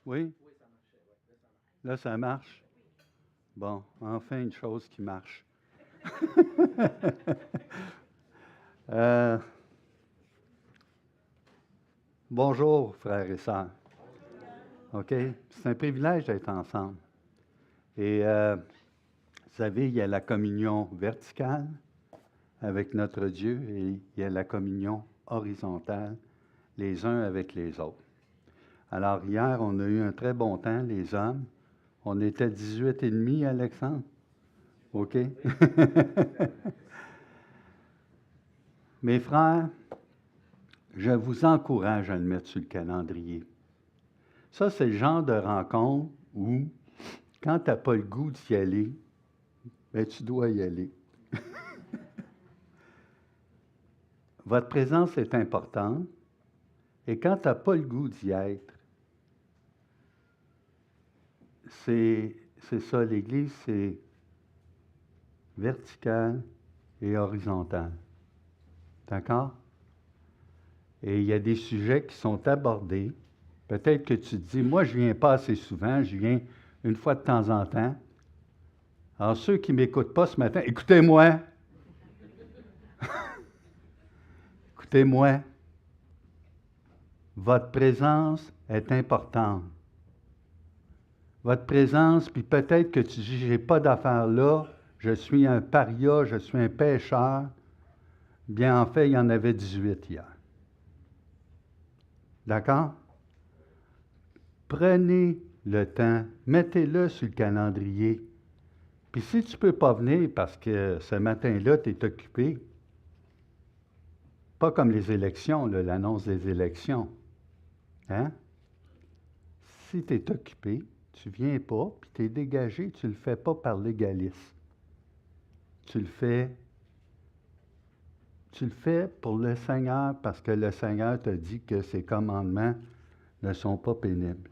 Oui? Là, ça marche? Bon, enfin une chose qui marche. Euh, bonjour, frères et sœurs. OK? C'est un privilège d'être ensemble. Et vous savez, il y a la communion verticale avec notre Dieu et il y a la communion horizontale les uns avec les autres. Alors, hier, on a eu un très bon temps, les hommes. On était 18 et demi, Alexandre? OK? Mes frères, je vous encourage à le mettre sur le calendrier. Ça, c'est le genre de rencontre où, quand tu n'as pas le goût d'y aller, ben, tu dois y aller. Votre présence est importante. Et quand tu n'as pas le goût d'y être, c'est ça, l'Église, c'est vertical et horizontal. D'accord? Et il y a des sujets qui sont abordés. Peut-être que tu te dis, moi, je ne viens pas assez souvent, je viens une fois de temps en temps. Alors, ceux qui ne m'écoutent pas ce matin, écoutez-moi. Écoutez-moi. Votre présence est importante. Votre présence, puis peut-être que tu dis, j'ai pas d'affaires là, je suis un paria, je suis un pécheur. Bien, en fait, il y en avait 18 hier. D'accord? Prenez le temps, mettez-le sur le calendrier. Puis si tu ne peux pas venir parce que ce matin-là, tu es occupé, pas comme les élections, là, l'annonce des élections. Hein? Si tu es occupé, tu ne viens pas, puis tu es dégagé, tu ne le fais pas par légalisme. Tu le fais pour le Seigneur parce que le Seigneur t'a dit que ses commandements ne sont pas pénibles.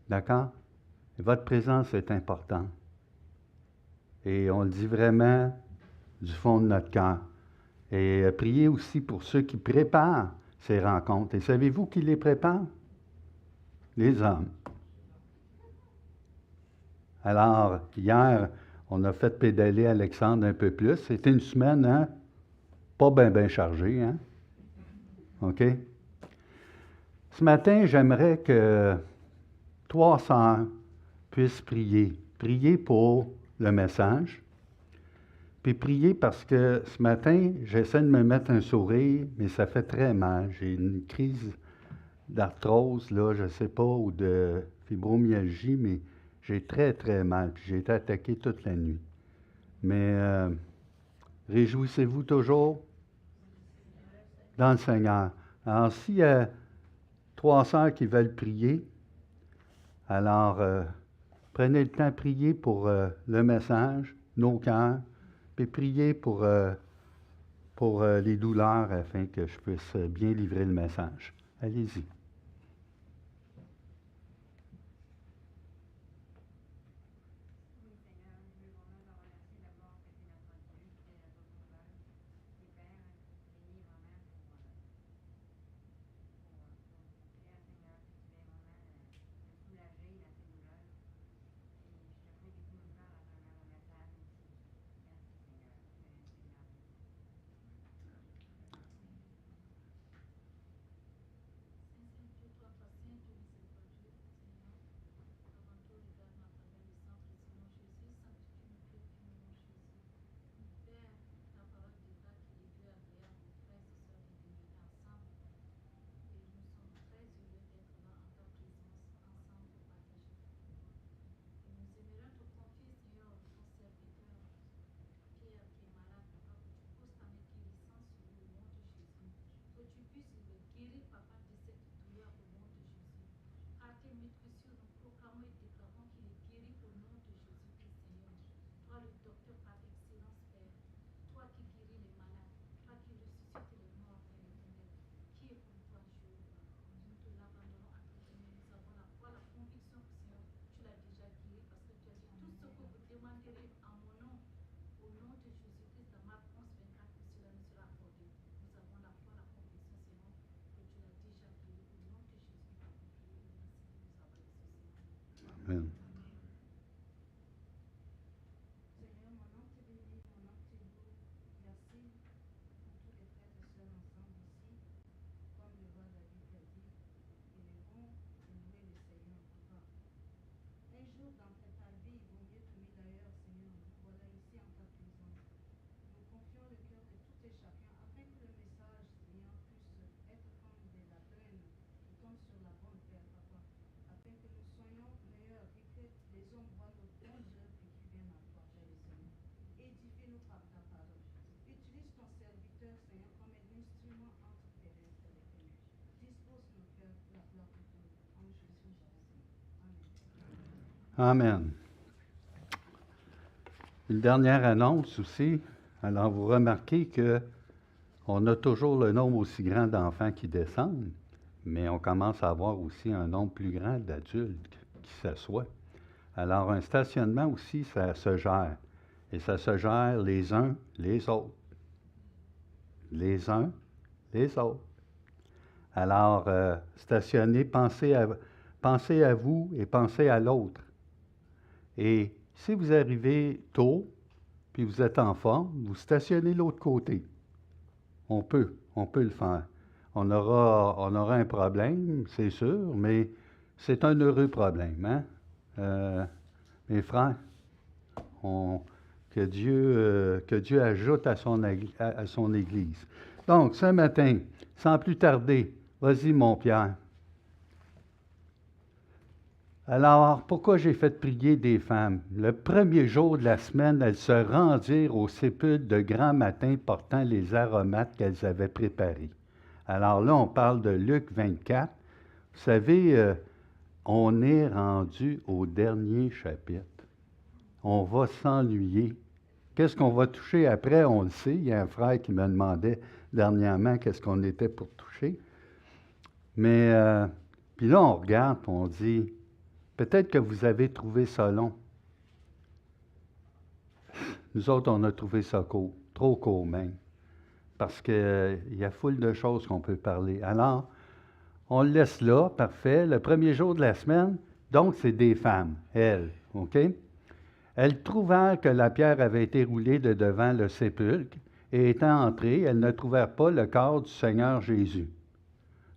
D'accord? Et votre présence est importante. Et on le dit vraiment du fond de notre cœur. Et priez aussi pour ceux qui préparent ces rencontres. Et savez-vous qui les prépare? Les hommes. Alors, hier, on a fait pédaler Alexandre un peu plus. C'était une semaine, hein? Pas bien chargée, hein? OK? Ce matin, j'aimerais que 3 sœurs puissent prier. Prier pour le message. Puis prier parce que ce matin, j'essaie de me mettre un sourire, mais ça fait très mal. J'ai une crise d'arthrose, là, je ne sais pas, ou de fibromyalgie, mais j'ai très, très mal. Puis j'ai été attaqué toute la nuit. Mais réjouissez-vous toujours dans le Seigneur. Alors, s'il y a 3 sœurs qui veulent prier, alors prenez le temps de prier pour le message, nos cœurs, puis priez pour les douleurs afin que je puisse bien livrer le message. Allez-y. Amen. Amen. Une dernière annonce aussi. Alors, vous remarquez qu'on a toujours le nombre aussi grand d'enfants qui descendent, mais on commence à avoir aussi un nombre plus grand d'adultes qui s'assoient. Alors, un stationnement aussi, ça se gère. Et ça se gère les uns les autres. Les uns les autres. Alors, stationner, pensez à vous et pensez à l'autre. Et si vous arrivez tôt, puis vous êtes en forme, vous stationnez de l'autre côté. On peut le faire. On aura un problème, c'est sûr, mais c'est un heureux problème, hein? Mes frères, que Dieu ajoute à son Église. Donc, ce matin, sans plus tarder, vas-y, mon Pierre. Alors, pourquoi j'ai fait prier des femmes? Le premier jour de la semaine, elles se rendirent au sépulcre de grand matin portant les aromates qu'elles avaient préparés. Alors là, on parle de Luc 24. Vous savez, on est rendu au dernier chapitre. On va s'ennuyer. Qu'est-ce qu'on va toucher après? On le sait. Il y a un frère qui me demandait dernièrement qu'est-ce qu'on était pour toucher. Mais, puis là, on regarde, on dit... Peut-être que vous avez trouvé ça long. Nous autres, on a trouvé ça court, trop court même, parce qu'il y a foule de choses qu'on peut parler. Alors, on le laisse là, parfait. Le premier jour de la semaine, donc c'est des femmes, elles, OK? Elles trouvèrent que la pierre avait été roulée de devant le sépulcre, et étant entrées, elles ne trouvèrent pas le corps du Seigneur Jésus.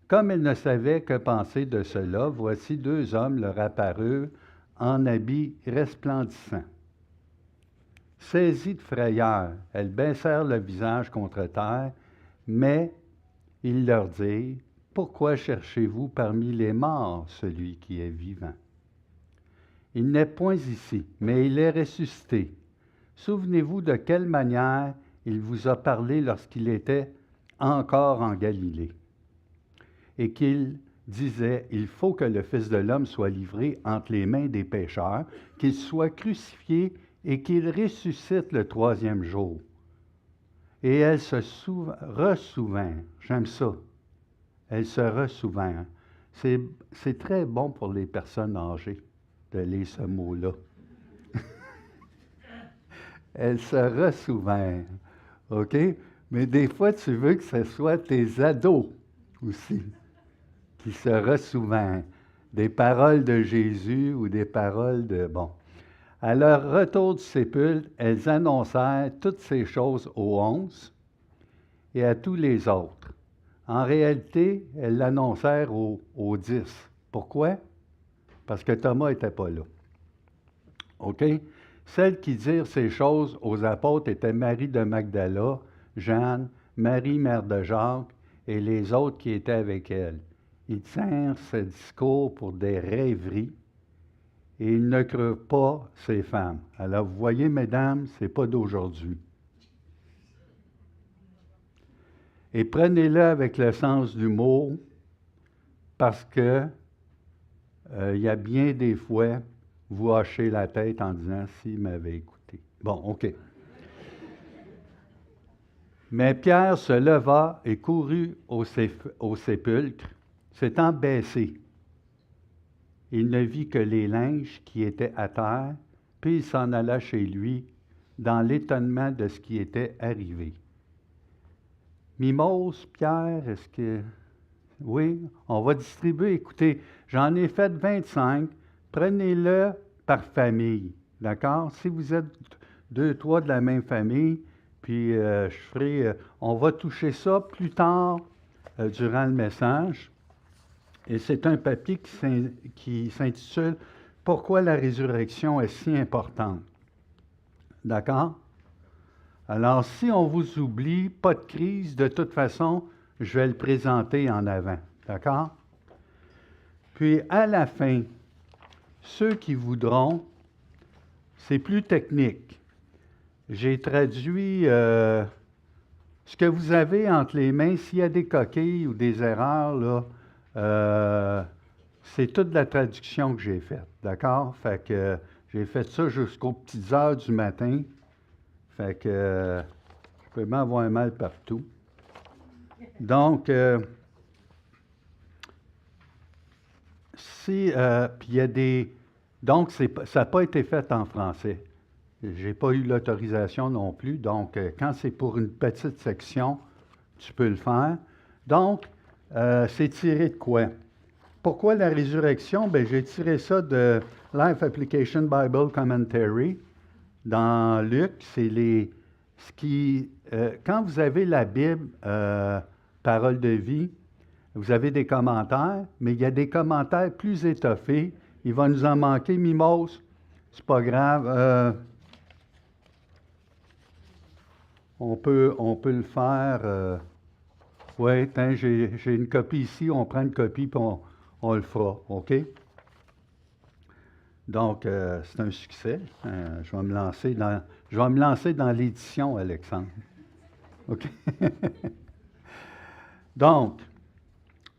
Comme elles ne savaient que penser de cela, voici deux hommes leur apparurent en habits resplendissants. Saisies de frayeur, elles baissèrent le visage contre terre, mais ils leur dirent, « Pourquoi cherchez-vous parmi les morts celui qui est vivant? Il n'est point ici, mais il est ressuscité. Souvenez-vous de quelle manière il vous a parlé lorsqu'il était encore en Galilée. Et qu'il disait, il faut que le Fils de l'homme soit livré entre les mains des pécheurs, qu'il soit crucifié et qu'il ressuscite le troisième jour. Et elle se ressouvint, j'aime ça, elle se ressouvint. C'est très bon pour les personnes âgées de lire ce mot-là. Elle se ressouvint, OK? Mais des fois, tu veux que ce soit tes ados aussi qui se ressouvint des paroles de Jésus ou des paroles de... Bon. À leur retour du sépulcre, elles annoncèrent toutes ces choses aux 11 et à tous les autres. En réalité, elles l'annoncèrent aux 10. Pourquoi? Parce que Thomas n'était pas là. OK? Celles qui dirent ces choses aux apôtres étaient Marie de Magdala, Jeanne, Marie, mère de Jacques, et les autres qui étaient avec elle. Ils tinrent ce discours pour des rêveries et ils ne crurent pas ces femmes. Alors, vous voyez, mesdames, ce n'est pas d'aujourd'hui. Et prenez-le avec le sens du mot, parce que il y a bien des fois, vous hachez la tête en disant « s'il m'avait écouté ». Bon, OK. Mais Pierre se leva et courut au sépulcre, s'étant baissé. Il ne vit que les linges qui étaient à terre, puis il s'en alla chez lui, dans l'étonnement de ce qui était arrivé. Mimose, Pierre, est-ce que... Oui, on va distribuer. Écoutez, j'en ai fait 25. prenez-le par famille, d'accord? Si vous êtes deux, trois de la même famille, puis on va toucher ça plus tard durant le message. Et c'est un papier qui s'intitule « Pourquoi la résurrection est si importante ». D'accord? Alors, si on vous oublie, pas de crise, de toute façon, je vais le présenter en avant. D'accord? Puis, à la fin, ceux qui voudront, c'est plus technique. J'ai traduit ce que vous avez entre les mains. S'il y a des coquilles ou des erreurs, là, c'est toute la traduction que j'ai faite. D'accord? Fait que j'ai fait ça jusqu'aux petites heures du matin. Fait que je peux même avoir un mal partout. Donc, puis il y a des... Donc, ça n'a pas été fait en français. Je n'ai pas eu l'autorisation non plus. Donc, quand c'est pour une petite section, tu peux le faire. Donc, c'est tiré de quoi? Pourquoi la résurrection? Bien, j'ai tiré ça de Life Application Bible Commentary. Dans Luc, c'est quand vous avez la Bible, Parole de vie, vous avez des commentaires, mais il y a des commentaires plus étoffés. Il va nous en manquer, Mimos. C'est pas grave. On peut le faire. Oui, j'ai une copie ici. On prend une copie puis on le fera. OK? Donc, c'est un succès. Je vais me lancer dans l'édition, Alexandre. OK? Donc,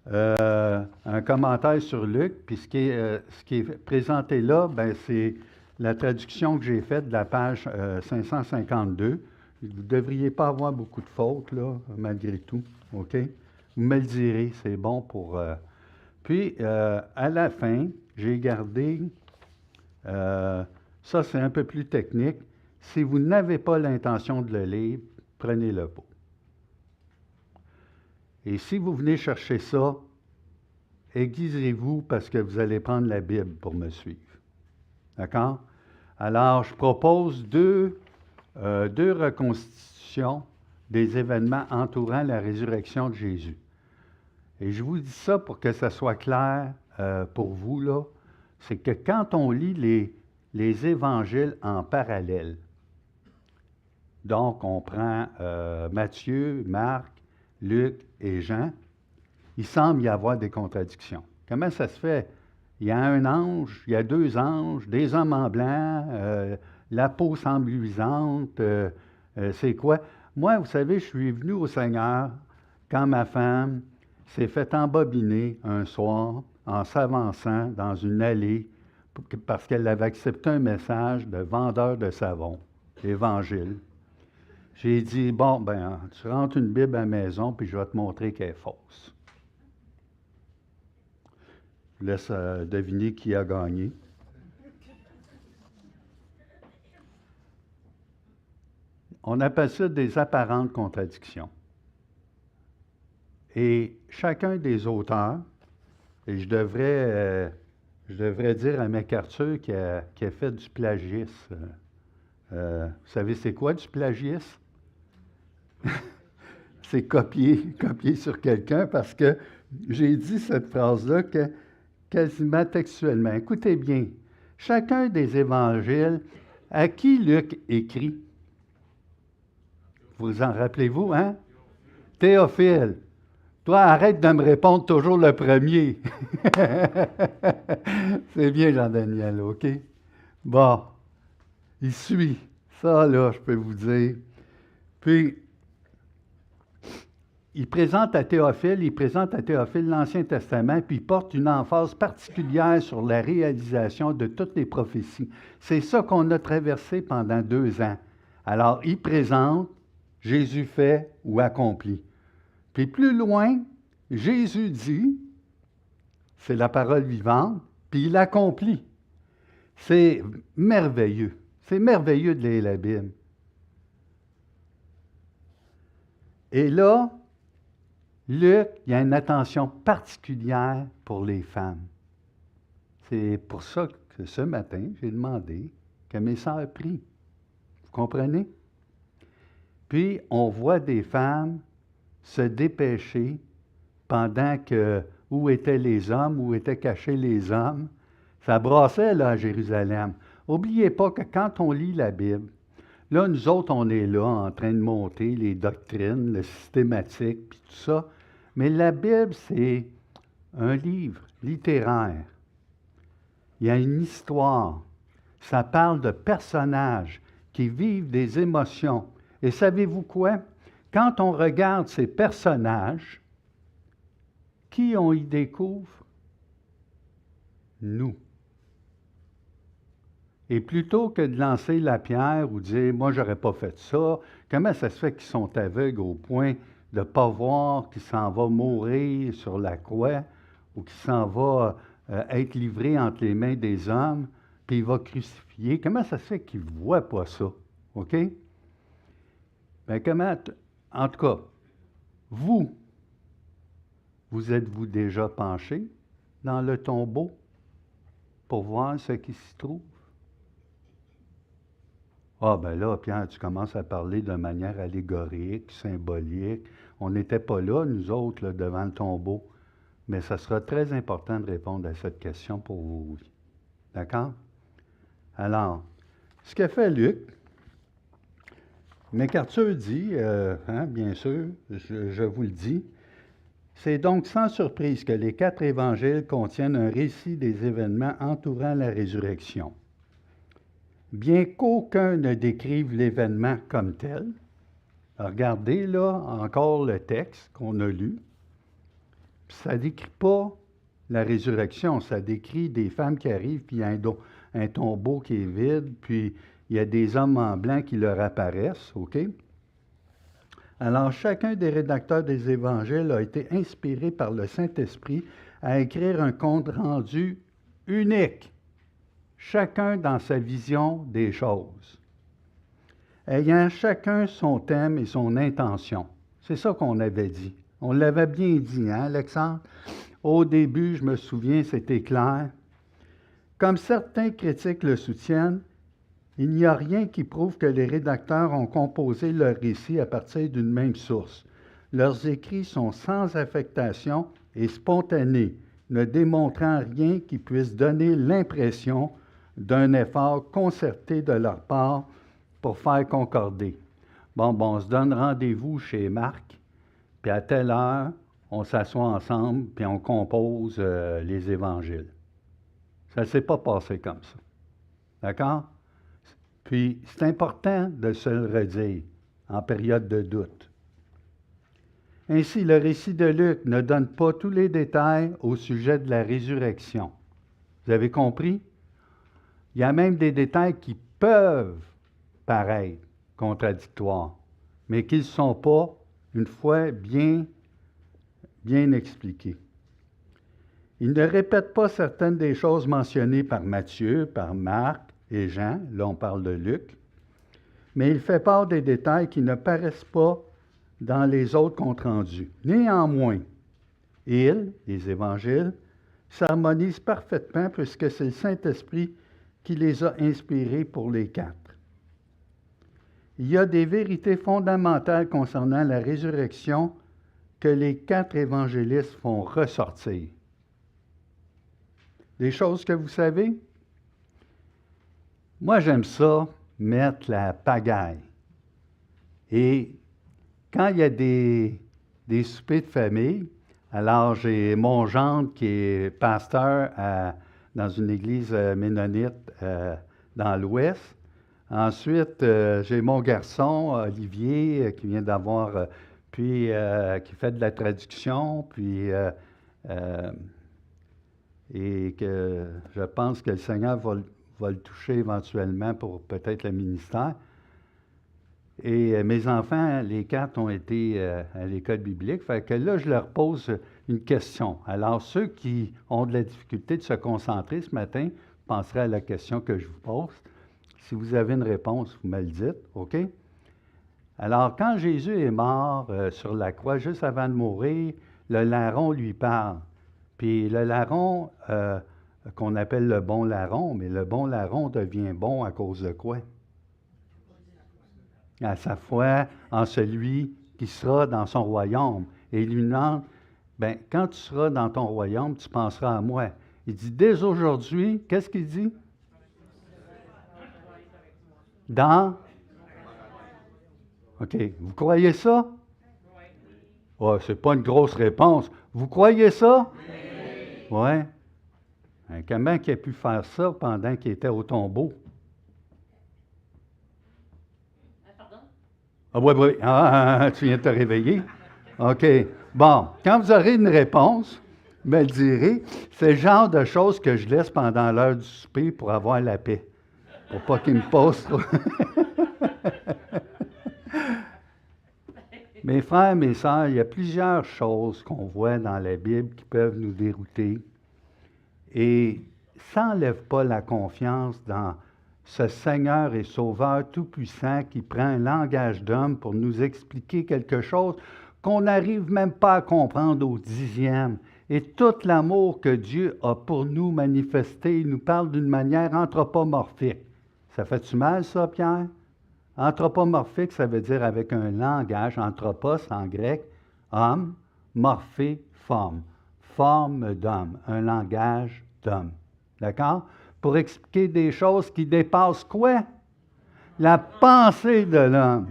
un commentaire sur Luc, puis ce qui est présenté là, ben, c'est la traduction que j'ai faite de la page 552. Vous ne devriez pas avoir beaucoup de fautes, là, malgré tout. OK? Vous me le direz, c'est bon pour... Puis, à la fin, j'ai gardé... ça, c'est un peu plus technique. Si vous n'avez pas l'intention de le lire, prenez-le pas. Et si vous venez chercher ça, aiguisez-vous parce que vous allez prendre la Bible pour me suivre. D'accord? Alors, je propose deux reconstitutions des événements entourant la résurrection de Jésus. Et je vous dis ça pour que ça soit clair pour vous, là. C'est que quand on lit les évangiles en parallèle, donc on prend Matthieu, Marc, Luc et Jean, il semble y avoir des contradictions. Comment ça se fait? Il y a un ange, il y a deux anges, des hommes en blanc, la peau semble luisante, c'est quoi? Moi, vous savez, je suis venu au Seigneur quand ma femme s'est fait embobiner un soir en s'avançant dans une allée parce qu'elle avait accepté un message de vendeur de savon, l'Évangile. J'ai dit, bon, ben, tu rentres une Bible à la maison, puis je vais te montrer qu'elle est fausse. Je laisse deviner qui a gagné. On appelle ça des apparentes contradictions. Et chacun des auteurs, et je devrais dire à MacArthur qui a fait du plagiisme. Vous savez c'est quoi du plagiisme? C'est copier sur quelqu'un parce que j'ai dit cette phrase-là quasiment textuellement. Écoutez bien, chacun des évangiles, à qui Luc écrit? Vous en rappelez-vous, hein? Théophile. Toi, arrête de me répondre toujours le premier. C'est bien, Jean-Daniel, OK? Bon, il suit. Ça, là, je peux vous dire. Puis, il présente à Théophile l'Ancien Testament, puis il porte une emphase particulière sur la réalisation de toutes les prophéties. C'est ça qu'on a traversé pendant 2 ans. Alors, il présente Jésus fait ou accompli. Puis plus loin, Jésus dit, c'est la parole vivante, puis il accomplit. C'est merveilleux. C'est merveilleux de lire la Bible. Et là, Luc, il y a une attention particulière pour les femmes. C'est pour ça ce matin, j'ai demandé que mes sœurs prient. Vous comprenez? Puis, on voit des femmes se dépêcher pendant que, où étaient les hommes, où étaient cachés les hommes. Ça brassait, là, à Jérusalem. N'oubliez pas que quand on lit la Bible, là, nous autres, on est là en train de monter les doctrines, le systématique, puis tout ça. Mais la Bible, c'est un livre littéraire. Il y a une histoire. Ça parle de personnages qui vivent des émotions. Et savez-vous quoi? Quand on regarde ces personnages, qui on y découvre? Nous. Et plutôt que de lancer la pierre ou dire « moi, j'aurais pas fait ça », comment ça se fait qu'ils sont aveugles au point de ne pas voir qu'il s'en va mourir sur la croix ou qu'il s'en va être livré entre les mains des hommes, puis il va crucifier? Comment ça se fait qu'ils ne voient pas ça? OK? Bien, en tout cas, vous êtes-vous déjà penché dans le tombeau pour voir ce qui s'y trouve? Ah, ben là, Pierre, tu commences à parler de manière allégorique, symbolique. On n'était pas là, nous autres, là, devant le tombeau. Mais ça sera très important de répondre à cette question pour vous. D'accord? Alors, ce que fait Luc, MacArthur dit, bien sûr, je vous le dis, c'est donc sans surprise que les 4 évangiles contiennent un récit des événements entourant la résurrection. Bien qu'aucun ne décrive l'événement comme tel, regardez là encore le texte qu'on a lu, ça ne décrit pas la résurrection, ça décrit des femmes qui arrivent, puis il y a un tombeau qui est vide, puis il y a des hommes en blanc qui leur apparaissent, OK? Alors, chacun des rédacteurs des évangiles a été inspiré par le Saint-Esprit à écrire un compte-rendu unique, chacun dans sa vision des choses, ayant chacun son thème et son intention. C'est ça qu'on avait dit. On l'avait bien dit, hein, Alexandre? Au début, je me souviens, c'était clair. Comme certains critiques le soutiennent, il n'y a rien qui prouve que les rédacteurs ont composé leur récit à partir d'une même source. Leurs écrits sont sans affectation et spontanés, ne démontrant rien qui puisse donner l'impression d'un effort concerté de leur part pour faire concorder. Bon, on se donne rendez-vous chez Marc, puis à telle heure, on s'assoit ensemble, puis on compose les évangiles. Ça ne s'est pas passé comme ça. D'accord? Puis, c'est important de se le redire en période de doute. Ainsi, le récit de Luc ne donne pas tous les détails au sujet de la résurrection. Vous avez compris? Il y a même des détails qui peuvent paraître contradictoires, mais qui ne sont pas, une fois bien expliqués. Il ne répète pas certaines des choses mentionnées par Matthieu, par Marc et Jean, là on parle de Luc, mais il fait part des détails qui ne paraissent pas dans les autres comptes rendus. Néanmoins, les évangiles, s'harmonisent parfaitement puisque c'est le Saint-Esprit qui les a inspirés pour les 4. Il y a des vérités fondamentales concernant la résurrection que les 4 évangélistes font ressortir. Des choses que vous savez? Moi, j'aime ça, mettre la pagaille. Et quand il y a des soupers de famille, alors j'ai mon gendre qui est pasteur dans une église ménonite dans l'Ouest. Ensuite, j'ai mon garçon, Olivier, qui vient d'avoir, puis qui fait de la traduction, puis et que je pense que le Seigneur va le toucher éventuellement pour peut-être le ministère. Et mes enfants, les 4, ont été à l'école biblique. Fait que là, je leur pose une question. Alors, ceux qui ont de la difficulté de se concentrer ce matin, penserez à la question que je vous pose. Si vous avez une réponse, vous me le dites, OK? Alors, quand Jésus est mort sur la croix, juste avant de mourir, le larron lui parle. Puis le larron qu'on appelle le bon larron, mais le bon larron devient bon à cause de quoi? À sa foi en celui qui sera dans son royaume. Et il lui demande, bien, quand tu seras dans ton royaume, tu penseras à moi. Il dit, dès aujourd'hui, qu'est-ce qu'il dit? Dans? OK. Vous croyez ça? Oh, c'est pas une grosse réponse. Vous croyez ça? Oui. Ouais. Comment il a pu faire ça pendant qu'il était au tombeau? Ah oui, oui. Ah, tu viens de te réveiller? OK. Bon, quand vous aurez une réponse, me le direz. C'est le genre de choses que je laisse pendant l'heure du souper pour avoir la paix. Pour pas qu'il me pose trop. Mes frères, mes sœurs, il y a plusieurs choses qu'on voit dans la Bible qui peuvent nous dérouter. Et ça n'enlève pas la confiance dans ce Seigneur et Sauveur tout-puissant qui prend un langage d'homme pour nous expliquer quelque chose qu'on n'arrive même pas à comprendre au 10e. Et tout l'amour que Dieu a pour nous manifesté, il nous parle d'une manière anthropomorphique. Ça fait-tu mal, ça, Pierre? Anthropomorphique, ça veut dire avec un langage, anthropos en grec, homme, morphé, forme. Forme d'homme, un langage d'homme. D'accord? Pour expliquer des choses qui dépassent quoi? La pensée de l'homme.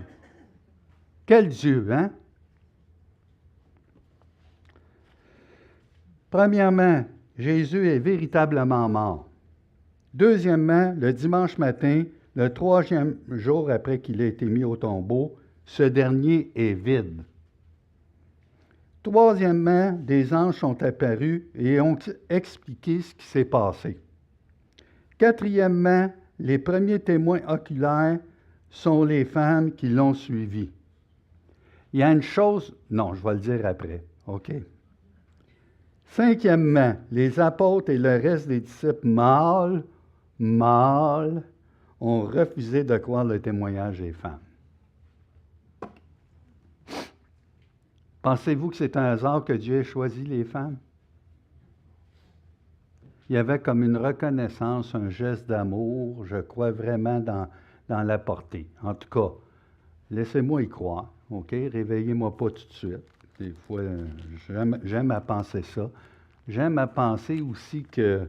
Quel Dieu, hein? Premièrement, Jésus est véritablement mort. Deuxièmement, le dimanche matin, le 3e jour après qu'il ait été mis au tombeau, ce dernier est vide. Troisièmement, des anges sont apparus et ont expliqué ce qui s'est passé. Quatrièmement, les premiers témoins oculaires sont les femmes qui l'ont suivi. Il y a une chose, non, je vais le dire après, OK. Cinquièmement, les apôtres et le reste des disciples mâles ont refusé de croire le témoignage des femmes. Pensez-vous que c'est un hasard que Dieu ait choisi les femmes? Il y avait comme une reconnaissance, un geste d'amour, je crois vraiment dans la portée. En tout cas, laissez-moi y croire, OK? Réveillez-moi pas tout de suite. Des fois, j'aime à penser ça. J'aime à penser aussi que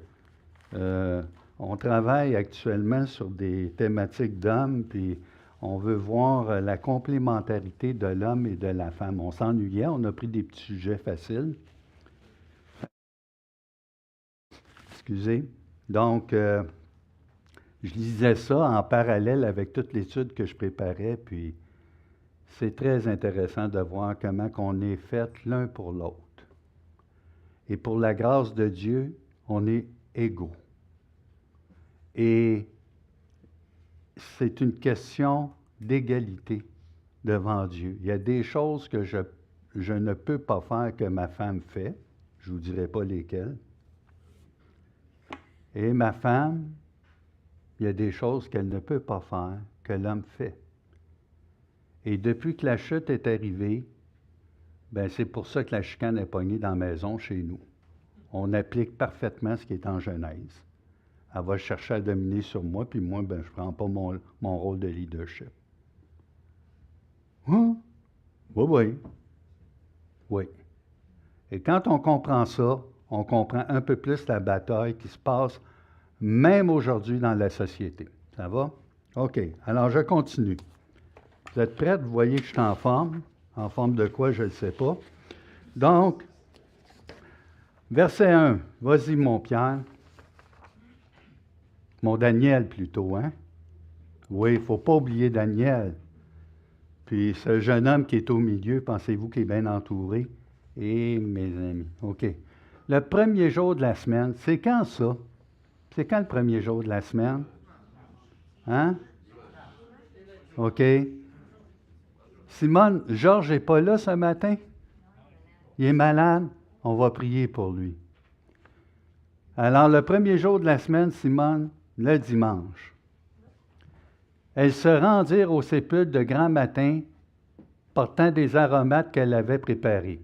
on travaille actuellement sur des thématiques d'hommes, puis on veut voir la complémentarité de l'homme et de la femme. On s'ennuyait, on a pris des petits sujets faciles. Excusez. Donc, je lisais ça en parallèle avec toute l'étude que je préparais, puis c'est très intéressant de voir comment on est fait l'un pour l'autre. Et pour la grâce de Dieu, on est égaux. Et c'est une question d'égalité devant Dieu. Il y a des choses que je ne peux pas faire que ma femme fait. Je ne vous dirai pas lesquelles. Et ma femme, il y a des choses qu'elle ne peut pas faire que l'homme fait. Et depuis que la chute est arrivée, ben c'est pour ça que la chicane est pognée dans la maison chez nous. On applique parfaitement ce qui est en Genèse. Elle va chercher à dominer sur moi, puis moi, ben, je ne prends pas mon rôle de leadership. Hein? Oui, oui. Oui. Et quand on comprend ça, on comprend un peu plus la bataille qui se passe même aujourd'hui dans la société. Ça va? OK. Alors, je continue. Vous êtes prêts? Vous voyez que je suis en forme. En forme de quoi, je ne sais pas. Donc, verset 1. Vas-y, mon Pierre. Mon Daniel, plutôt, hein? Oui, il ne faut pas oublier Daniel. Puis, ce jeune homme qui est au milieu, pensez-vous qu'il est bien entouré? Et mes amis. OK. Le premier jour de la semaine, c'est quand ça? C'est quand le premier jour de la semaine? Hein? OK. Simone, Georges n'est pas là ce matin? Il est malade? On va prier pour lui. Alors, le premier jour de la semaine, Simone, le dimanche. Elles se rendirent au sépulcre de grand matin, portant des aromates qu'elle avait préparés.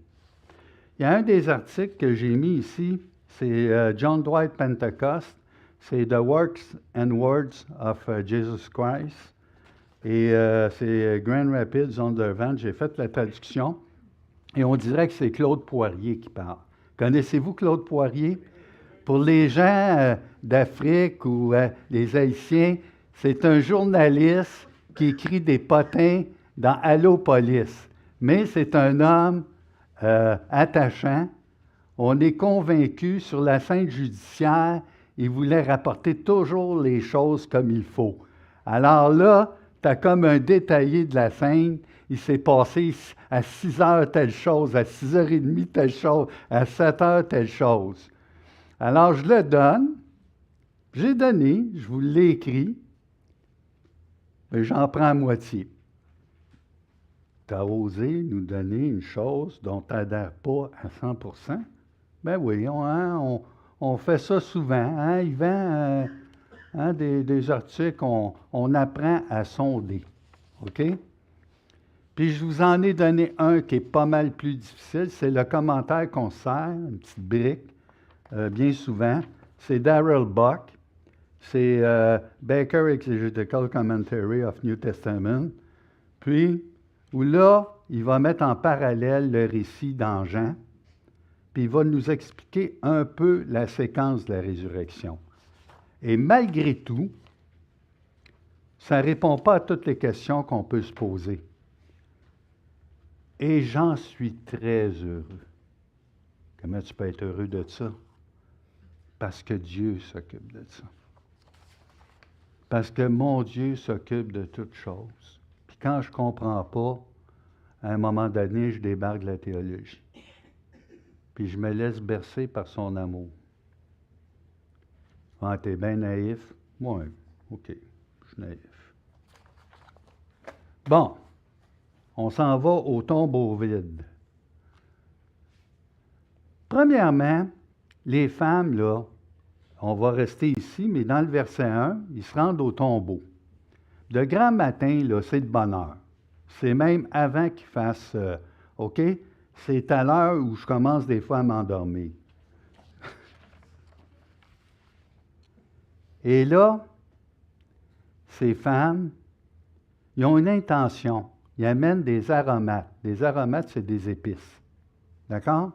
Il y a un des articles que j'ai mis ici, c'est John Dwight Pentecost. C'est The Works and Words of Jesus Christ. Et c'est Grand Rapids Undervent. J'ai fait la traduction. Et on dirait que c'est Claude Poirier qui parle. Connaissez-vous Claude Poirier? Pour les gens d'Afrique ou les Haïtiens, c'est un journaliste qui écrit des potins dans Allo Police. Mais c'est un homme attachant. On est convaincu sur la scène judiciaire, il voulait rapporter toujours les choses comme il faut. Alors là, tu as comme un détaillé de la scène. Il s'est passé à 6 heures telle chose, à 6h30 telle chose, à 7 heures telle chose. Alors je le donne. J'ai donné, je vous l'ai écrit, mais j'en prends à moitié. Tu as osé nous donner une chose dont tu n'adhères pas à 100%? Ben oui, on fait ça souvent. Hein? Yvan, des articles, on apprend à sonder. OK? Puis je vous en ai donné un qui est pas mal plus difficile. C'est le commentaire qu'on sert, une petite brique, bien souvent. C'est Darrell Buck. C'est Baker Exegetical Commentary of New Testament. Puis, où là, il va mettre en parallèle le récit dans Jean. Puis il va nous expliquer un peu la séquence de la résurrection. Et malgré tout, ça ne répond pas à toutes les questions qu'on peut se poser. Et j'en suis très heureux. Comment tu peux être heureux de ça? Parce que Dieu s'occupe de ça. Parce que mon Dieu s'occupe de toutes choses. Puis quand je ne comprends pas, à un moment donné, je débarque de la théologie. Puis je me laisse bercer par son amour. Ah, t'es bien naïf? Oui, OK, je suis naïf. Bon, on s'en va au tombeau vide. Premièrement, les femmes, là, on va rester ici, mais dans le verset 1, ils se rendent au tombeau. De grand matin, là, c'est de bonne heure. C'est même avant qu'il fasse, OK? C'est à l'heure où je commence des fois à m'endormir. Et là, ces femmes, ils ont une intention. Ils amènent des aromates. Des aromates, c'est des épices. D'accord?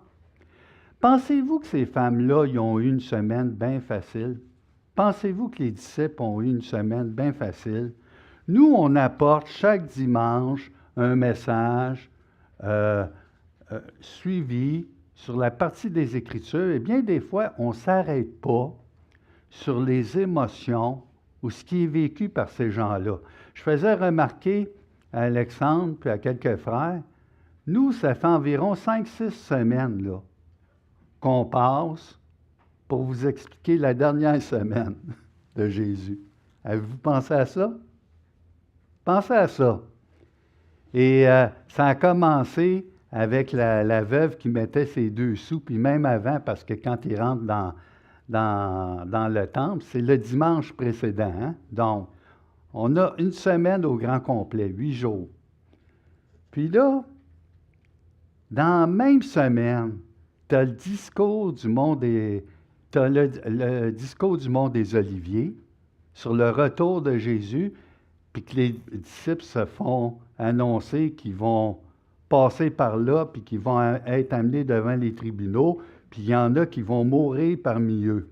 Pensez-vous que ces femmes-là, ils ont eu une semaine bien facile? Pensez-vous que les disciples ont eu une semaine bien facile? Nous, on apporte chaque dimanche un message suivi sur la partie des Écritures. Et bien des fois, on ne s'arrête pas sur les émotions ou ce qui est vécu par ces gens-là. Je faisais remarquer à Alexandre puis à quelques frères, nous, ça fait environ 5-6 semaines là, qu'on passe pour vous expliquer la dernière semaine de Jésus. Avez-vous pensé à ça? Pensez à ça. Et ça a commencé avec la veuve qui mettait ses 2 sous, puis même avant, parce que quand il rentre dans le temple, c'est le dimanche précédent. Hein? Donc, on a une semaine au grand complet, 8 jours. Puis là, dans la même semaine, tu as le discours du mont des, t'as le discours du mont des Oliviers sur le retour de Jésus, puis que les disciples se font annoncer qu'ils vont passer par là, puis qu'ils vont être amenés devant les tribunaux, puis il y en a qui vont mourir parmi eux.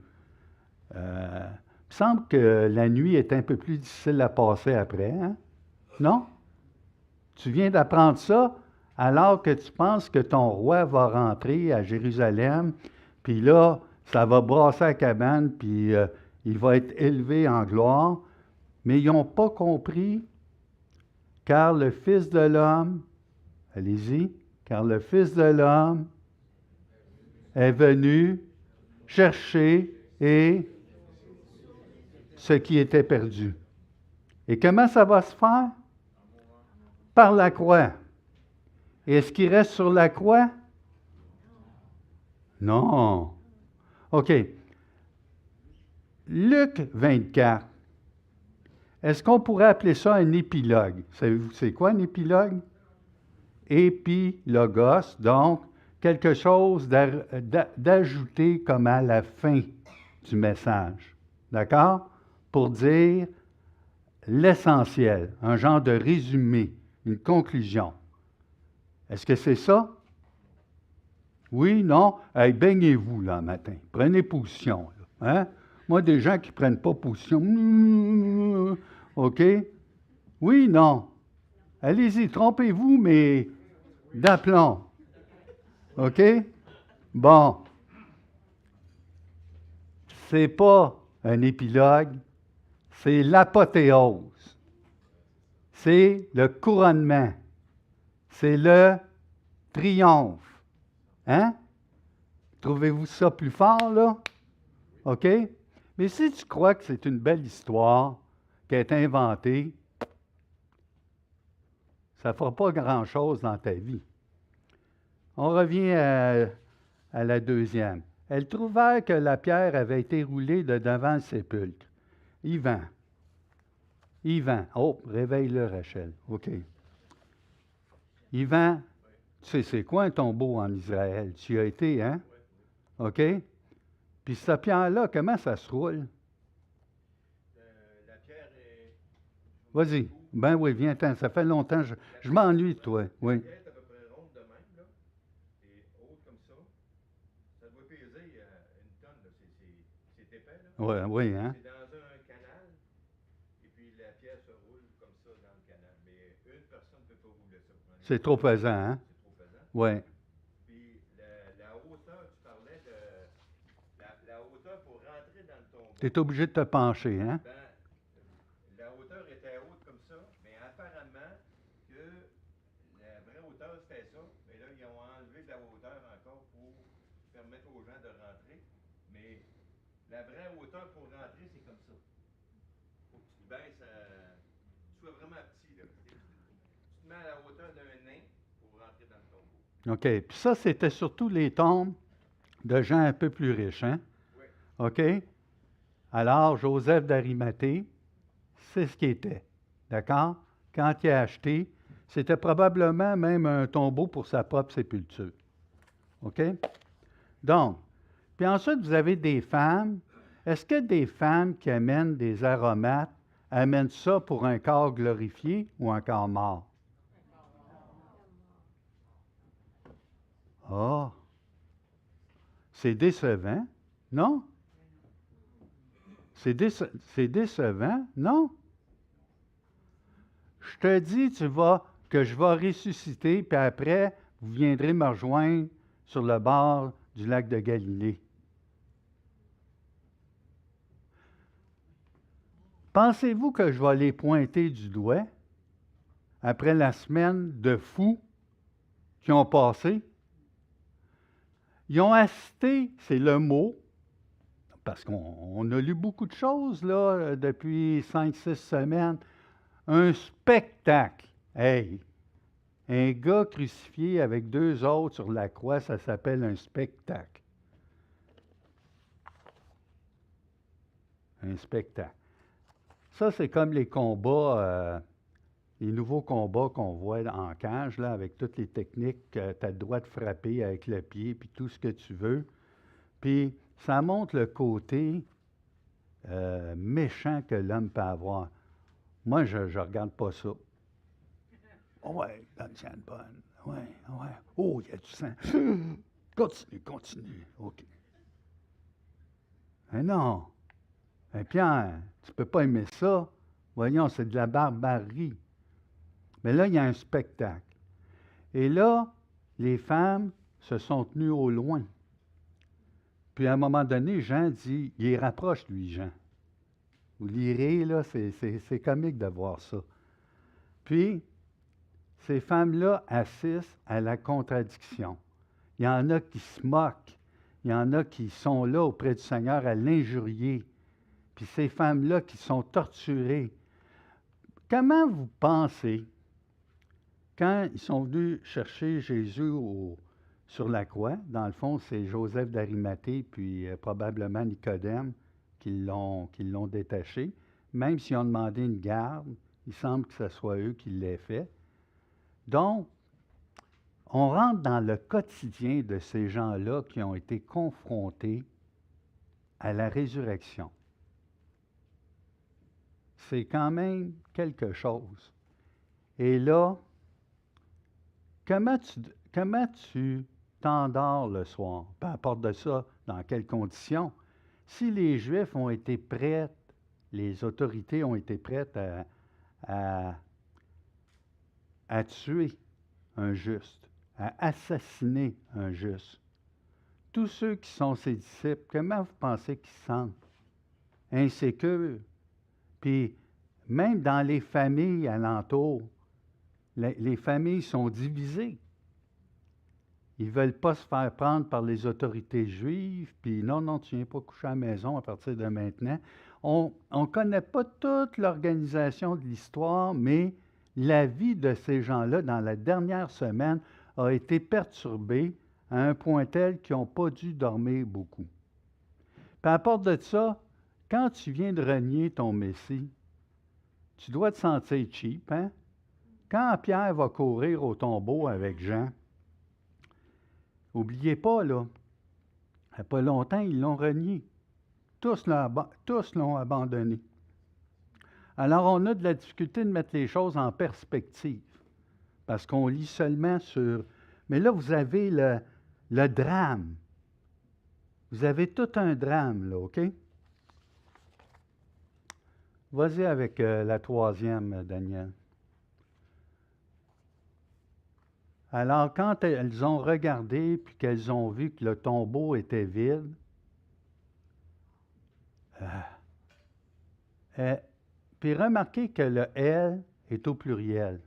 Il me semble que la nuit est un peu plus difficile à passer après, hein? Non? Tu viens d'apprendre ça alors que tu penses que ton roi va rentrer à Jérusalem, puis là, ça va brasser la cabane, puis il va être élevé en gloire, mais ils n'ont pas compris, car le Fils de l'homme, allez-y, car le Fils de l'homme est venu chercher et ce qui était perdu. Et comment ça va se faire? Par la croix. Et est-ce qu'il reste sur la croix? Non. OK. Luc 24. Est-ce qu'on pourrait appeler ça un épilogue? Savez-vous c'est quoi un épilogue? Épilogos. Donc, quelque chose d'ajouter comme à la fin du message. D'accord? Pour dire l'essentiel, un genre de résumé, une conclusion. Est-ce que c'est ça? Oui, non? Hey, baignez-vous là matin. Prenez position. Là. Hein? Moi, des gens qui ne prennent pas position. OK? Oui, non. Allez-y, trompez-vous, mais d'aplomb. OK? Bon. C'est pas un épilogue, c'est l'apothéose. C'est le couronnement. C'est le triomphe. Hein? Trouvez-vous ça plus fort, là? OK? Mais si tu crois que c'est une belle histoire qui est inventée, ça ne fera pas grand-chose dans ta vie. On revient à la deuxième. Elles trouvèrent que la pierre avait été roulée de devant le sépulcre. Yvan. Oh, réveille-le, Rachel. OK. Yvan, tu sais, c'est quoi un tombeau en Israël? Tu y as été, hein? OK? Puis cette pierre-là, comment ça se roule? La pierre est... Vas-y. Ben oui, viens-t'en. Ça fait longtemps. Je m'ennuie de toi. Oui. La pierre est à peu près ronde de même, là. C'est haute comme ça. Ça doit peser une tonne, là. C'est épais, là. Oui, oui, hein? C'est dans un canal. Et puis la pierre se roule comme ça dans le canal. Mais une personne ne peut pas rouler ça. C'est trop pesant, hein? C'est trop pesant. Oui. Puis la hauteur, tu parlais de... La hauteur pour rentrer dans le tombeau. Tu es obligé de te pencher, hein? Ben, la hauteur était haute comme ça, mais apparemment que la vraie hauteur c'était ça, mais là ils ont enlevé de la hauteur encore pour permettre aux gens de rentrer, mais la vraie hauteur pour rentrer c'est comme ça. Faut que tu te baisses, tu sois vraiment petit là. Tu te mets à la hauteur d'un nain pour rentrer dans le tombeau. OK. Puis ça, c'était surtout les tombes de gens un peu plus riches, hein? Oui. OK? Alors, Joseph d'Arimathée, c'est ce qui était. D'accord? Quand il a acheté, c'était probablement même un tombeau pour sa propre sépulture. OK? Donc, puis ensuite, vous avez des femmes. Est-ce que des femmes qui amènent des aromates amènent ça pour un corps glorifié ou un corps mort? Ah! C'est décevant, non? C'est décevant, non? Je te dis, que je vais ressusciter, puis après, vous viendrez me rejoindre sur le bord du lac de Galilée. Pensez-vous que je vais les pointer du doigt après la semaine de fous qui ont passé? Ils ont assisté, c'est le mot, parce qu'on a lu beaucoup de choses là depuis 5-6 semaines, un spectacle. Hey! Un gars crucifié avec deux autres sur la croix, ça s'appelle un spectacle. Un spectacle. Ça, c'est comme les combats, les nouveaux combats qu'on voit en cage, là, avec toutes les techniques. Tu as le droit de frapper avec le pied, puis tout ce que tu veux. Puis, ça montre le côté méchant que l'homme peut avoir. Moi, je ne regarde pas ça. Ouais, la tienne bonne. Ouais. Oh, il y a du sang. Continue. OK. Mais non. Mais Pierre, tu ne peux pas aimer ça. Voyons, c'est de la barbarie. Mais là, il y a un spectacle. Et là, les femmes se sont tenues au loin. Puis à un moment donné, Jean dit, il est rapproche, lui, Jean. Vous lirez, là, c'est comique de voir ça. Puis, ces femmes-là assistent à la contradiction. Il y en a qui se moquent. Il y en a qui sont là auprès du Seigneur à l'injurier. Puis ces femmes-là qui sont torturées. Comment vous pensez, quand ils sont venus chercher Jésus sur la croix, dans le fond, c'est Joseph d'Arimathée, puis probablement Nicodème qui l'ont détaché, même s'ils ont demandé une garde, il semble que ce soit eux qui l'aient fait. Donc, on rentre dans le quotidien de ces gens-là qui ont été confrontés à la résurrection. C'est quand même quelque chose. Et là, comment tu t'endors le soir? Peu importe de ça, dans quelles conditions. Si les Juifs ont été prêts, les autorités ont été prêtes à tuer un juste, à assassiner un juste, tous ceux qui sont ses disciples, comment vous pensez qu'ils se sentent? Insécures. Puis, même dans les familles alentours, les familles sont divisées. Ils ne veulent pas se faire prendre par les autorités juives, puis non, tu ne viens pas coucher à la maison à partir de maintenant. On ne connaît pas toute l'organisation de l'histoire, mais la vie de ces gens-là, dans la dernière semaine, a été perturbée à un point tel qu'ils n'ont pas dû dormir beaucoup. Peu importe de ça, quand tu viens de renier ton Messie, tu dois te sentir cheap, hein? Quand Pierre va courir au tombeau avec Jean, n'oubliez pas, là, il n'y a pas longtemps, ils l'ont renié. Tous l'ont abandonné. Alors, on a de la difficulté de mettre les choses en perspective, parce qu'on lit seulement sur... Mais là, vous avez le drame. Vous avez tout un drame, là, OK? Vas-y avec la troisième, Daniel. Alors, quand elles ont regardé, puis qu'elles ont vu que le tombeau était vide, puis remarquez que le « elle » est au pluriel.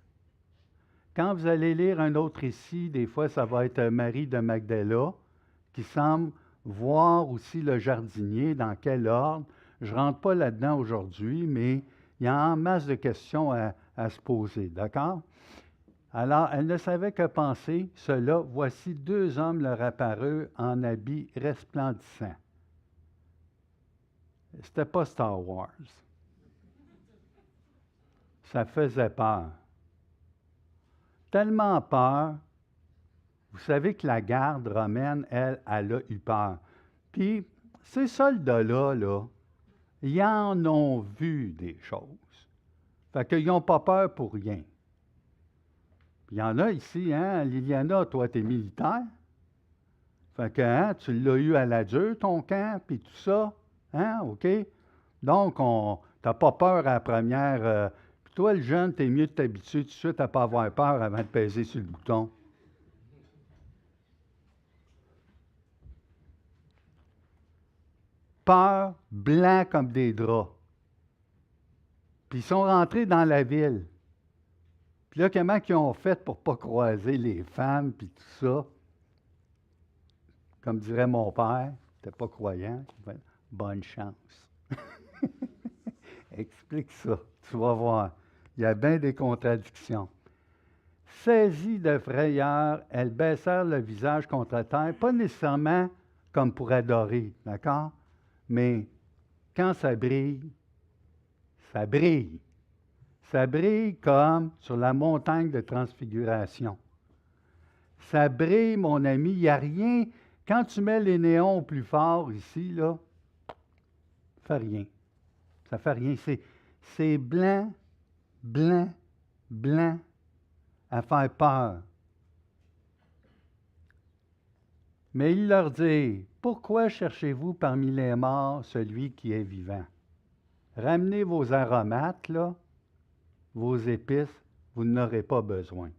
Quand vous allez lire un autre récit, des fois, ça va être Marie de Magdala, qui semble voir aussi le jardinier, dans quel ordre. Je ne rentre pas là-dedans aujourd'hui, mais il y a en masse de questions à se poser, d'accord? Alors, elle ne savait que penser, cela, voici deux hommes leur apparurent en habits resplendissants. C'était pas Star Wars. Ça faisait peur. Tellement peur, vous savez que la garde romaine, elle a eu peur. Puis, ces soldats-là, ils en ont vu des choses. Fait qu'ils n'ont pas peur pour rien. Puis il y en a ici, hein, Liliana, toi, tu es militaire. Fait que, hein, tu l'as eu à la dure, ton camp, puis tout ça. Hein, OK? Donc, tu n'as pas peur à la première. Puis toi, le jeune, tu es mieux de t'habituer tout de suite à ne pas avoir peur avant de peser sur le bouton. Peur, blanc comme des draps. Puis ils sont rentrés dans la ville. Puis là, comment ils ont fait pour ne pas croiser les femmes, puis tout ça? Comme dirait mon père, tu n'es pas croyant, bonne chance. Explique ça, tu vas voir. Il y a bien des contradictions. Saisies de frayeur, elles baissèrent le visage contre terre, pas nécessairement comme pour adorer, d'accord? Mais quand ça brille, ça brille. Ça brille comme sur la montagne de transfiguration. Ça brille, mon ami, il n'y a rien. Quand tu mets les néons au plus fort ici, là, ça ne fait rien. Ça ne fait rien. C'est blanc, blanc, blanc, à faire peur. Mais il leur dit, pourquoi cherchez-vous parmi les morts celui qui est vivant? Ramenez vos aromates, là, vos épices, vous n'aurez pas besoin.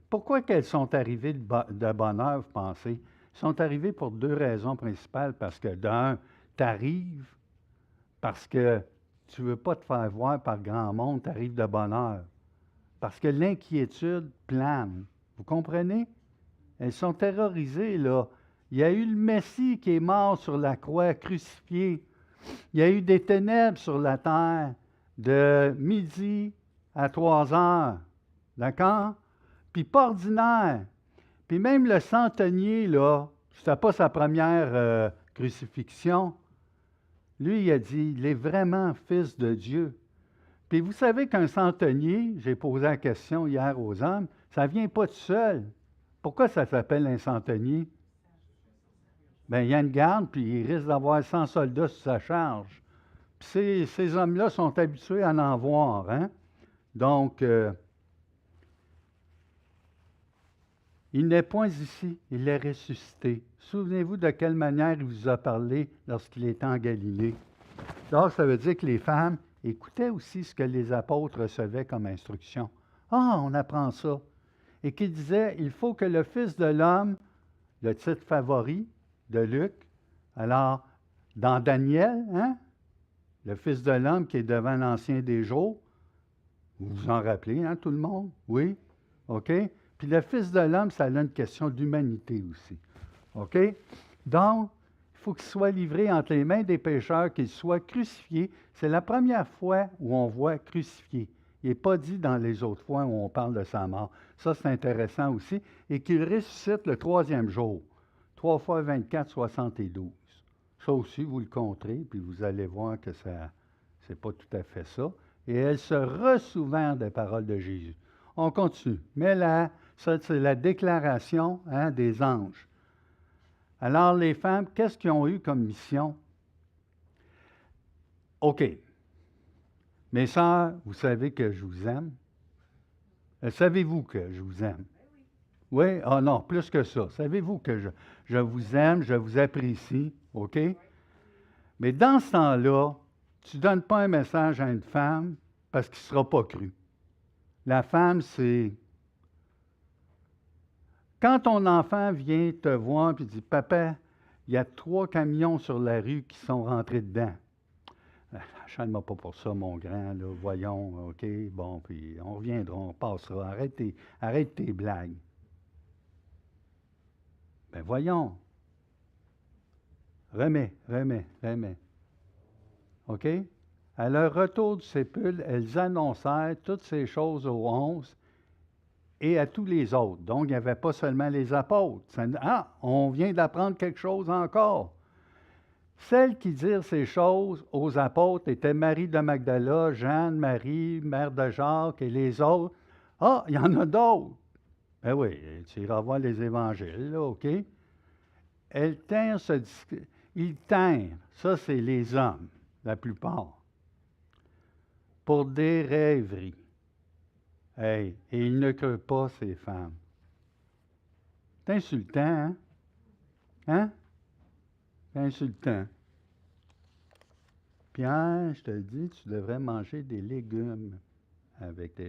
Pourquoi qu'elles sont arrivées de bonne heure, vous pensez? Elles sont arrivées pour deux raisons principales. Parce que, d'un, tu arrives parce que tu ne veux pas te faire voir par grand monde, tu arrives de bonne heure. Parce que l'inquiétude plane. Vous comprenez? Elles sont terrorisées, là. Il y a eu le Messie qui est mort sur la croix, crucifié. Il y a eu des ténèbres sur la terre de midi à 3 heures. D'accord? Puis pas ordinaire. Puis même le centenier, là, c'était pas sa première crucifixion. Lui, il a dit, il est vraiment fils de Dieu. Puis vous savez qu'un centenier, j'ai posé la question hier aux hommes, ça ne vient pas tout seul. Pourquoi ça s'appelle un centenier? Bien, il y a une garde, puis il risque d'avoir 100 soldats sur sa charge. Puis ces hommes-là sont habitués à en voir, hein? Donc, il n'est point ici, il est ressuscité. Souvenez-vous de quelle manière il vous a parlé lorsqu'il était en Galilée. Donc, ça veut dire que les femmes écoutaient aussi ce que les apôtres recevaient comme instruction. Ah, on apprend ça. Et qu'il disait, il faut que le Fils de l'homme, le titre favori de Luc, alors, dans Daniel, hein, le Fils de l'homme qui est devant l'Ancien des jours, vous vous en rappelez, hein, tout le monde? Oui? OK? Puis le Fils de l'homme, ça a une question d'humanité aussi. OK? Donc, il faut qu'il soit livré entre les mains des pécheurs, qu'il soit crucifié. C'est la première fois où on voit crucifié. Il n'est pas dit dans les autres fois où on parle de sa mort. Ça, c'est intéressant aussi. Et qu'il ressuscite le troisième jour. 3 fois 24, 72. Ça aussi, vous le compterez, puis vous allez voir que ça, c'est pas tout à fait ça. Et elle se ressouvint des paroles de Jésus. On continue. Mais là, ça, c'est la déclaration, hein, des anges. Alors, les femmes, qu'est-ce qu'ils ont eu comme mission? OK. Mes sœurs, vous savez que je vous aime. Savez-vous que je vous aime? Oui? Ah non, plus que ça. Savez-vous que je vous aime, je vous apprécie, OK? Mais dans ce temps-là, tu ne donnes pas un message à une femme parce qu'il ne sera pas cru. La femme, c'est... Quand ton enfant vient te voir et dit, « Papa, il y a 3 camions sur la rue qui sont rentrés dedans. » Achète-moi pas pour ça, mon grand, là. Voyons, OK, bon, puis on reviendra, on passera. Arrête tes blagues. Ben voyons. Remets. OK? À leur retour du sépulcre, elles annoncèrent toutes ces choses aux 11 et à tous les autres. Donc, il n'y avait pas seulement les apôtres. On vient d'apprendre quelque chose encore. Celles qui dirent ces choses aux apôtres étaient Marie de Magdala, Jeanne, Marie, mère de Jacques et les autres. Ah, il y en a d'autres. Ben oui, tu iras voir les évangiles, là, OK? Elles tinrent ce discours. Ils tinrent, ça c'est les hommes, la plupart, pour des rêveries. Hey, et ils ne crurent pas ces femmes. C'est insultant, hein? Hein? C'est insultant. Pierre, je te dis, tu devrais manger des légumes avec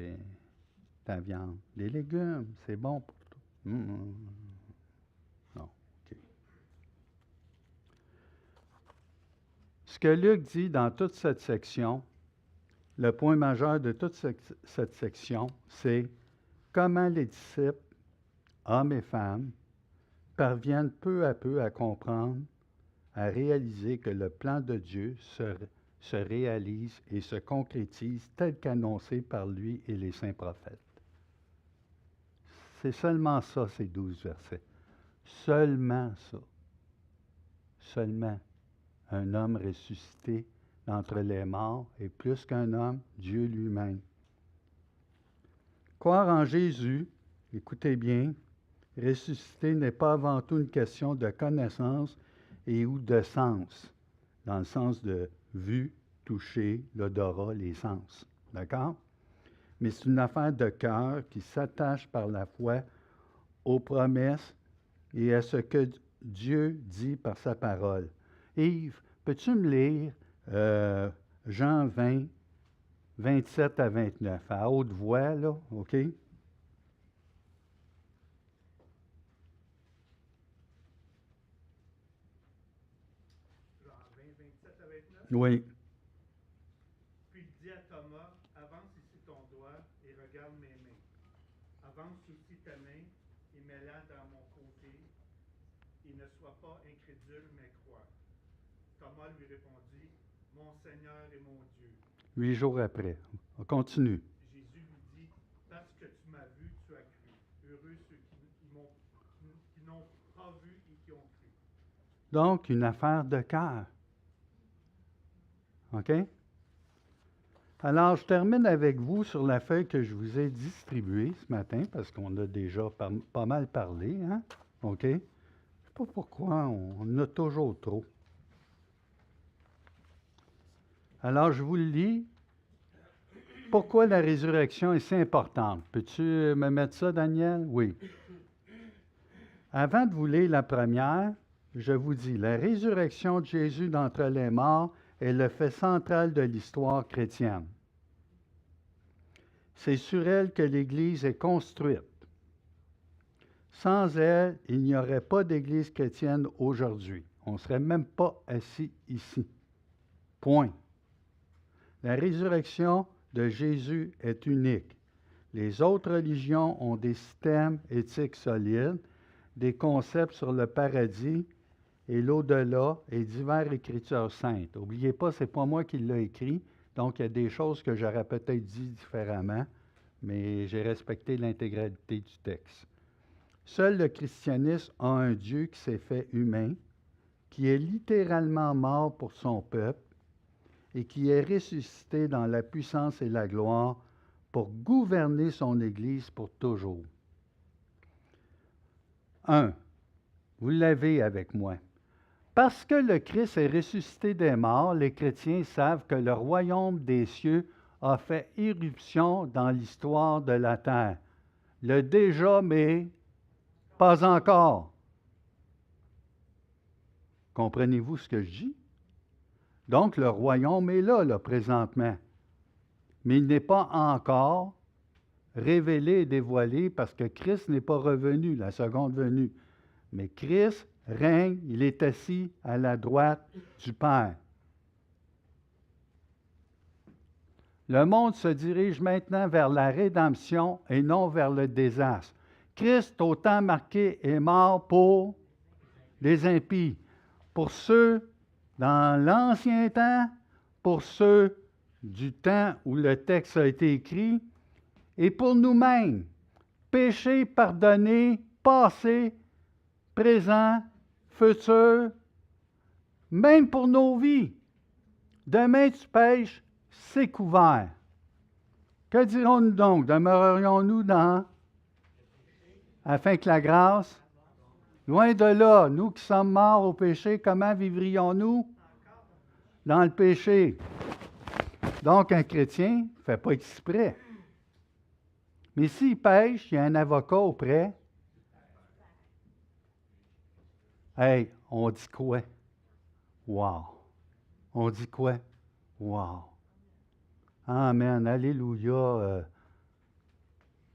ta viande. Des légumes, c'est bon pour toi. Non, OK. Ce que Luc dit dans toute cette section, le point majeur de toute cette section, c'est comment les disciples, hommes et femmes, parviennent peu à peu à comprendre, à réaliser que le plan de Dieu se réalise et se concrétise tel qu'annoncé par lui et les saints prophètes. C'est seulement ça, ces 12 versets. Seulement ça. Seulement un homme ressuscité d'entre les morts est plus qu'un homme, Dieu lui-même. Croire en Jésus, écoutez bien, ressusciter n'est pas avant tout une question de connaissance et ou de sens, dans le sens de vue, toucher, l'odorat, les sens. D'accord? Mais c'est une affaire de cœur qui s'attache par la foi aux promesses et à ce que Dieu dit par sa parole. Yves, peux-tu me lire Jean 20, 27 à 29, à haute voix, là, OK? Jean 20, 27 à 29. Oui. Puis il dit à Thomas, avance ici ton doigt et regarde mes mains. Avance aussi ta main et mets-la dans mon côté. Et ne sois pas incrédule, mais crois. Thomas lui répondit, mon Seigneur et mon Dieu. 8 jours après. On continue. Jésus lui dit, parce que tu m'as vu, tu as cru. Heureux ceux qui n'ont pas vu et qui ont cru. Donc, une affaire de cœur. OK? Alors, je termine avec vous sur la feuille que je vous ai distribuée ce matin, parce qu'on a déjà pas mal parlé, hein? OK? Je ne sais pas pourquoi, on en a toujours trop. Alors, je vous le lis. Pourquoi la résurrection est si importante? Peux-tu me mettre ça, Daniel? Oui. Avant de vous lire la première, je vous dis, la résurrection de Jésus d'entre les morts est le fait central de l'histoire chrétienne. C'est sur elle que l'Église est construite. Sans elle, il n'y aurait pas d'Église chrétienne aujourd'hui. On ne serait même pas assis ici. Point. La résurrection de Jésus est unique. Les autres religions ont des systèmes éthiques solides, des concepts sur le paradis et l'au-delà et diverses écritures saintes. N'oubliez pas, ce n'est pas moi qui l'ai écrit, donc il y a des choses que j'aurais peut-être dit différemment, mais j'ai respecté l'intégralité du texte. Seul le christianisme a un Dieu qui s'est fait humain, qui est littéralement mort pour son peuple et qui est ressuscité dans la puissance et la gloire pour gouverner son Église pour toujours. 1. Vous l'avez avec moi. Parce que le Christ est ressuscité des morts, les chrétiens savent que le royaume des cieux a fait irruption dans l'histoire de la terre. Le déjà, mais pas encore. Comprenez-vous ce que je dis? Donc, le royaume est là, présentement. Mais il n'est pas encore révélé et dévoilé parce que Christ n'est pas revenu, la seconde venue. Mais Christ règne, il est assis à la droite du Père. Le monde se dirige maintenant vers la rédemption et non vers le désastre. Christ, au temps marqué, est mort pour les impies, pour ceux dans l'ancien temps, pour ceux du temps où le texte a été écrit, et pour nous-mêmes, péché pardonné, passé, présent, futur, même pour nos vies. Demain tu pêches, c'est couvert. Que dirons-nous donc? Demeurerions-nous afin que la grâce, loin de là, nous qui sommes morts au péché, comment vivrions-nous? Dans le péché. Donc, un chrétien ne fait pas exprès. Mais s'il pêche, il y a un avocat auprès. Hey, on dit quoi? Wow! On dit quoi? Wow! Amen, alléluia.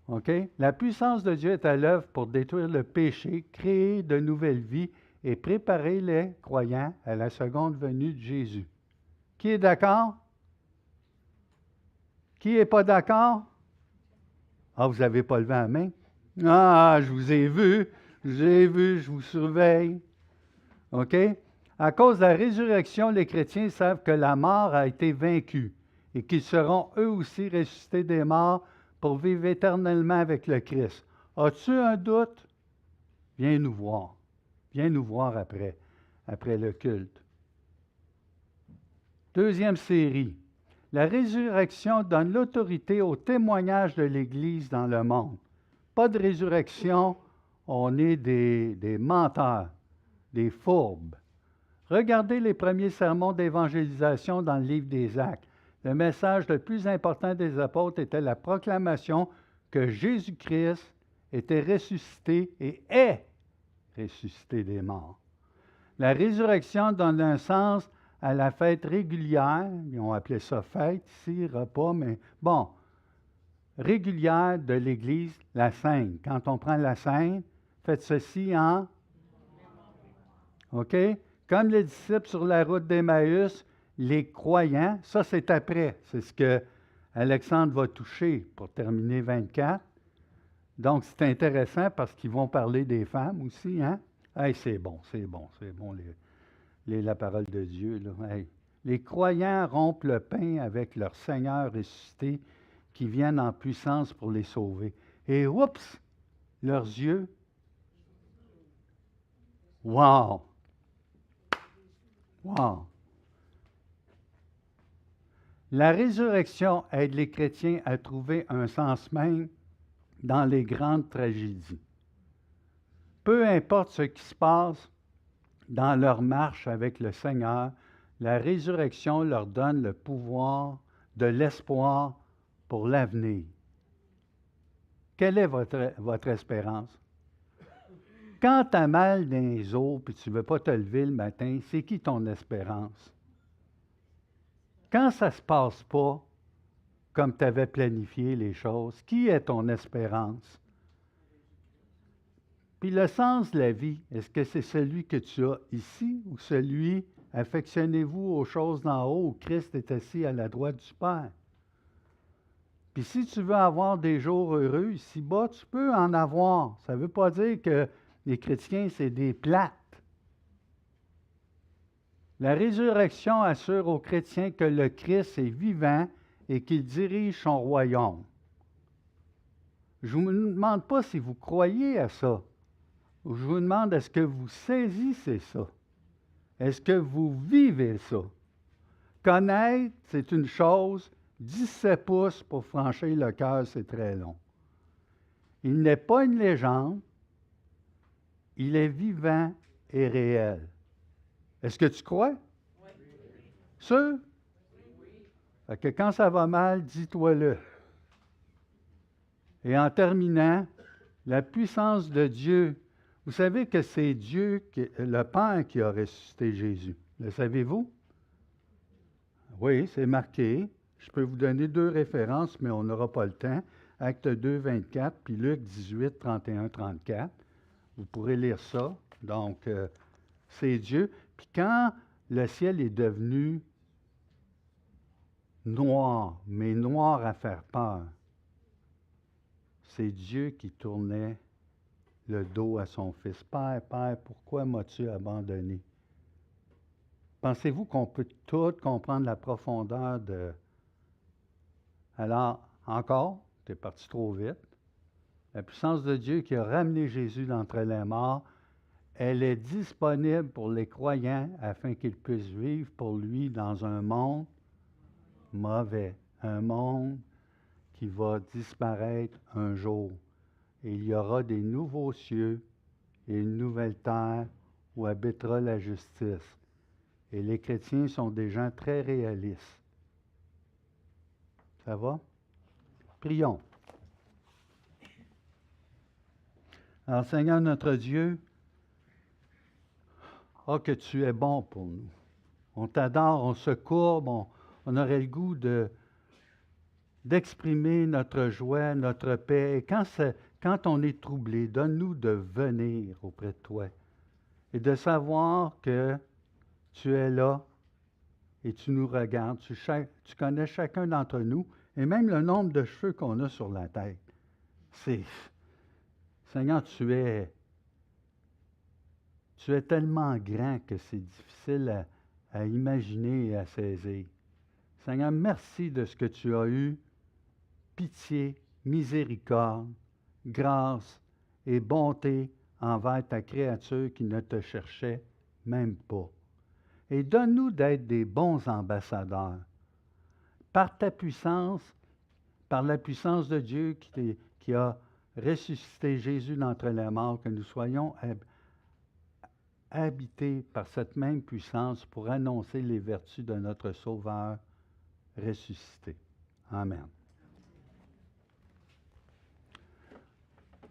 OK? La puissance de Dieu est à l'œuvre pour détruire le péché, créer de nouvelles vies et préparer les croyants à la seconde venue de Jésus. Qui est d'accord? Qui n'est pas d'accord? Ah, vous n'avez pas levé la main? Ah, je vous ai vu, je vous surveille. OK? À cause de la résurrection, les chrétiens savent que la mort a été vaincue et qu'ils seront eux aussi ressuscités des morts pour vivre éternellement avec le Christ. As-tu un doute? Viens nous voir. Viens nous voir après le culte. Deuxième série. La résurrection donne l'autorité au témoignage de l'Église dans le monde. Pas de résurrection, on est des menteurs, des fourbes. Regardez les premiers sermons d'évangélisation dans le livre des Actes. Le message le plus important des apôtres était la proclamation que Jésus-Christ était ressuscité et est ressuscité des morts. La résurrection donne un sens à la fête régulière, ils ont appelé ça fête ici, repas, mais bon, régulière de l'Église, la Sainte. Quand on prend la Sainte, faites ceci en... OK? Comme les disciples sur la route d'Emmaüs, les croyants, ça c'est après, c'est ce que Alexandre va toucher pour terminer 24. Donc c'est intéressant parce qu'ils vont parler des femmes aussi, hein? Hey, c'est bon, la parole de Dieu. Là. Hey. Les croyants rompent le pain avec leur Seigneur ressuscité qui viennent en puissance pour les sauver. Et oups, leurs yeux, wow! Wow! La résurrection aide les chrétiens à trouver un sens même dans les grandes tragédies. Peu importe ce qui se passe dans leur marche avec le Seigneur, la résurrection leur donne le pouvoir de l'espoir pour l'avenir. Quelle est votre espérance? Quand tu as mal dans les os et tu ne veux pas te lever le matin, c'est qui ton espérance? Quand ça ne se passe pas comme tu avais planifié les choses, qui est ton espérance? Puis le sens de la vie, est-ce que c'est celui que tu as ici ou celui, affectionnez-vous aux choses d'en haut où Christ est assis à la droite du Père? Puis si tu veux avoir des jours heureux ici-bas, tu peux en avoir. Ça ne veut pas dire que les chrétiens, c'est des plates. La résurrection assure aux chrétiens que le Christ est vivant et qu'il dirige son royaume. Je ne vous demande pas si vous croyez à ça. Je vous demande, est-ce que vous saisissez ça? Est-ce que vous vivez ça? Connaître, c'est une chose. 17 pouces pour franchir le cœur, c'est très long. Il n'est pas une légende. Il est vivant et réel. Est-ce que tu crois? Oui. Sûr? Oui. Fait que quand ça va mal, dis-toi-le. Et en terminant, la puissance de Dieu. Vous savez que c'est Dieu, le Père, qui a ressuscité Jésus. Le savez-vous? Oui, c'est marqué. Je peux vous donner 2 références, mais on n'aura pas le temps. Acte 2, 24, puis Luc 18, 31, 34. Vous pourrez lire ça. Donc, c'est Dieu. Puis quand le ciel est devenu noir, mais noir à faire peur, c'est Dieu qui tournait le dos à son fils. Père, Père, pourquoi m'as-tu abandonné? Pensez-vous qu'on peut tout comprendre la profondeur de... Alors, encore, tu es parti trop vite. La puissance de Dieu qui a ramené Jésus d'entre les morts, elle est disponible pour les croyants afin qu'ils puissent vivre pour lui dans un monde mauvais, un monde qui va disparaître un jour. Et il y aura des nouveaux cieux et une nouvelle terre où habitera la justice. Et les chrétiens sont des gens très réalistes. Ça va? Prions. Alors, Seigneur notre Dieu, oh que tu es bon pour nous. On t'adore, on se courbe, on aurait le goût d'exprimer notre joie, notre paix. Et quand on est troublé, donne-nous de venir auprès de toi et de savoir que tu es là et tu nous regardes. Tu connais chacun d'entre nous et même le nombre de cheveux qu'on a sur la tête. Seigneur, tu es tellement grand que c'est difficile à imaginer et à saisir. Seigneur, merci de ce que tu as eu. Pitié, miséricorde, grâce et bonté envers ta créature qui ne te cherchait même pas. Et donne-nous d'être des bons ambassadeurs. Par ta puissance, par la puissance de Dieu qui a ressuscité Jésus d'entre les morts, que nous soyons habités par cette même puissance pour annoncer les vertus de notre Sauveur ressuscité. Amen.